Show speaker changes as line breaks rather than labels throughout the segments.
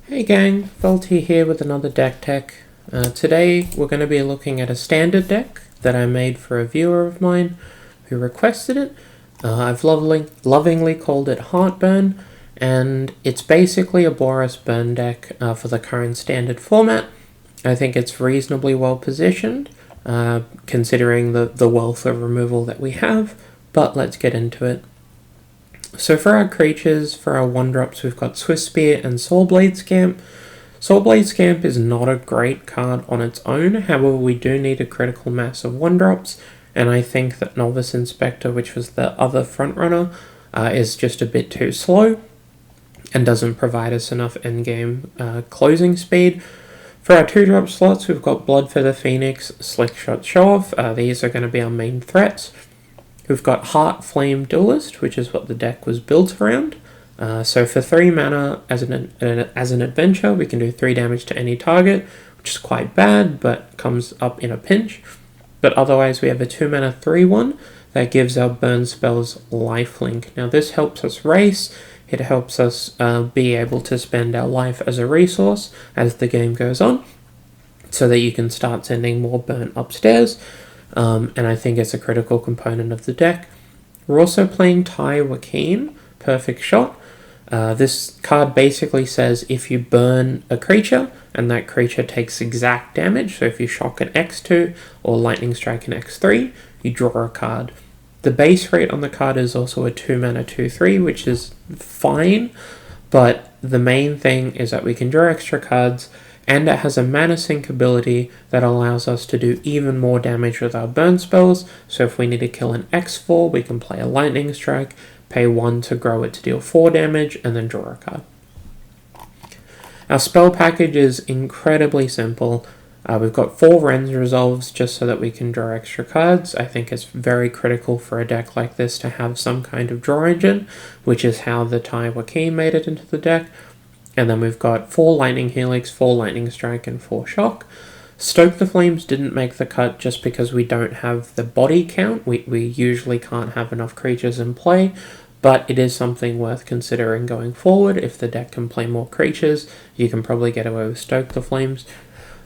Hey gang, Voltie here with another deck tech. Today we're going to be looking at a standard deck that I made for a viewer of mine who requested it. I've lovingly called it HeartBurn, and it's basically a Boros burn deck for the current standard format. I think it's reasonably well positioned, considering the wealth of removal that we have, but let's get into it. So for our creatures, for our 1-drops, we've got Swift Spear and Soulblade Scamp. Soulblade Scamp is not a great card on its own, however we do need a critical mass of 1-drops, and I think that Novice Inspector, which was the other frontrunner, is just a bit too slow and doesn't provide us enough endgame closing speed. For our 2-drop slots, we've got Bloodfeather Phoenix, Slickshot Show-Off. These are going to be our main threats. We've got Heart Flame Duelist, which is what the deck was built around. So for 3 mana as an adventure, we can do 3 damage to any target, which is quite bad, but comes up in a pinch. But otherwise, we have a 2 mana 3/1 that gives our burn spells lifelink. Now this helps us race. It helps us be able to spend our life as a resource as the game goes on, so that you can start sending more burn upstairs. And I think it's a critical component of the deck. We're also playing Tai Wakeen, Perfect Shot. This card basically says if you burn a creature and that creature takes exact damage, so if you shock an X2 or lightning strike an X3, you draw a card. The base rate on the card is also a 2 mana 2/3, which is fine, but the main thing is that we can draw extra cards, and it has a mana sink ability that allows us to do even more damage with our burn spells. So if we need to kill an X4, we can play a lightning strike, pay 1 to grow it to deal 4 damage, and then draw a card. Our spell package is incredibly simple. We've got 4 Ren's Resolves just so that we can draw extra cards. I think it's very critical for a deck like this to have some kind of draw engine, which is how the Tai Wakeen made it into the deck. And then we've got 4 Lightning Helix, 4 Lightning Strike, and 4 Shock. Stoke the Flames didn't make the cut just because we don't have the body count. We usually can't have enough creatures in play, but it is something worth considering going forward. If the deck can play more creatures, you can probably get away with Stoke the Flames.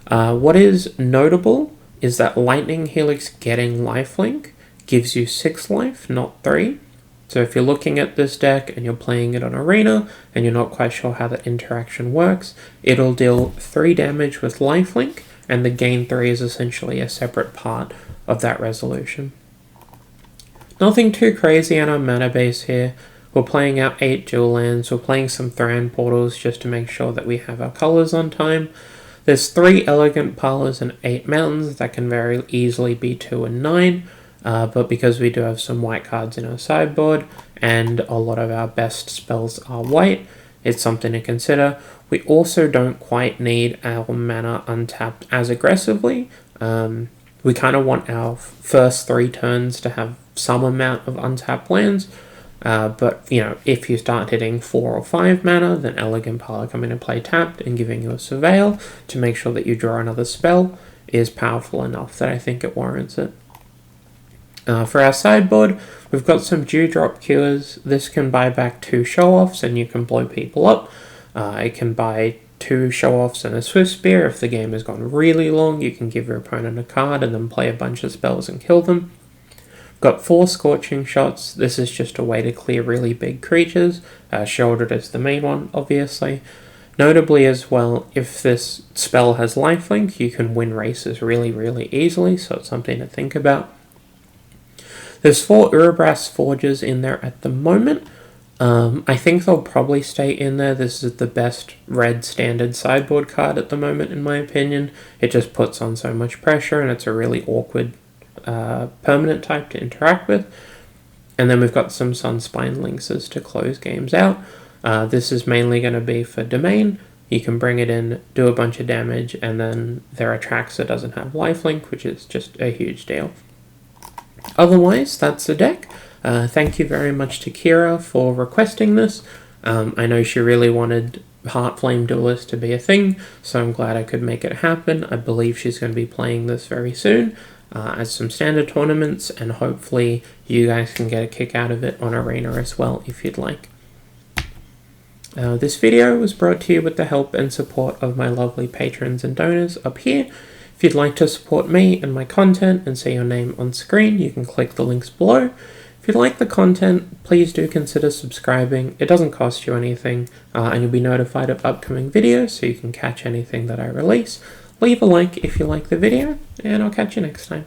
What is notable is that Lightning Helix getting lifelink gives you 6 life, not 3. So if you're looking at this deck and you're playing it on Arena and you're not quite sure how the interaction works, it'll deal 3 damage with lifelink, and the gain 3 is essentially a separate part of that resolution. Nothing too crazy on our mana base here. We're playing out 8 dual lands, we're playing some Thran portals just to make sure that we have our colors on time. There's 3 elegant parlors and 8 mountains that can very easily be 2 and 9. But because we do have some white cards in our sideboard and a lot of our best spells are white, it's something to consider. We also don't quite need our mana untapped as aggressively. We kind of want our first 3 turns to have some amount of untapped lands. But if you start hitting 4 or 5 mana, then Elegant Parlor coming into play tapped and giving you a Surveil to make sure that you draw another spell is powerful enough that I think it warrants it. For our sideboard, we've got some Dewdrop Cures. This can buy back 2 show-offs and you can blow people up. It can buy 2 show-offs and a Swift Spear. If the game has gone really long, you can give your opponent a card and then play a bunch of spells and kill them. We've got 4 Scorching Shots. This is just a way to clear really big creatures. Shouldered is the main one, obviously. Notably as well, if this spell has lifelink, you can win races really, really easily, so it's something to think about. There's 4 Urabrask Forges in there at the moment. I think they'll probably stay in there. This is the best red standard sideboard card at the moment, in my opinion. It just puts on so much pressure, and it's a really awkward permanent type to interact with. And then we've got some Sunspine Lynxes to close games out. This is mainly going to be for Domain. You can bring it in, do a bunch of damage, and then there are tracks that doesn't have lifelink, which is just a huge deal. Otherwise, that's the deck. Thank you very much to Kira for requesting this. I know she really wanted Heart Flame Duelist to be a thing, so I'm glad I could make it happen. I believe she's going to be playing this very soon at some standard tournaments, and hopefully you guys can get a kick out of it on Arena as well if you'd like. This video was brought to you with the help and support of my lovely patrons and donors up here. If you'd like to support me and my content and see your name on screen, you can click the links below. If you like the content, please do consider subscribing. It doesn't cost you anything, and you'll be notified of upcoming videos so you can catch anything that I release. Leave a like if you like the video, and I'll catch you next time.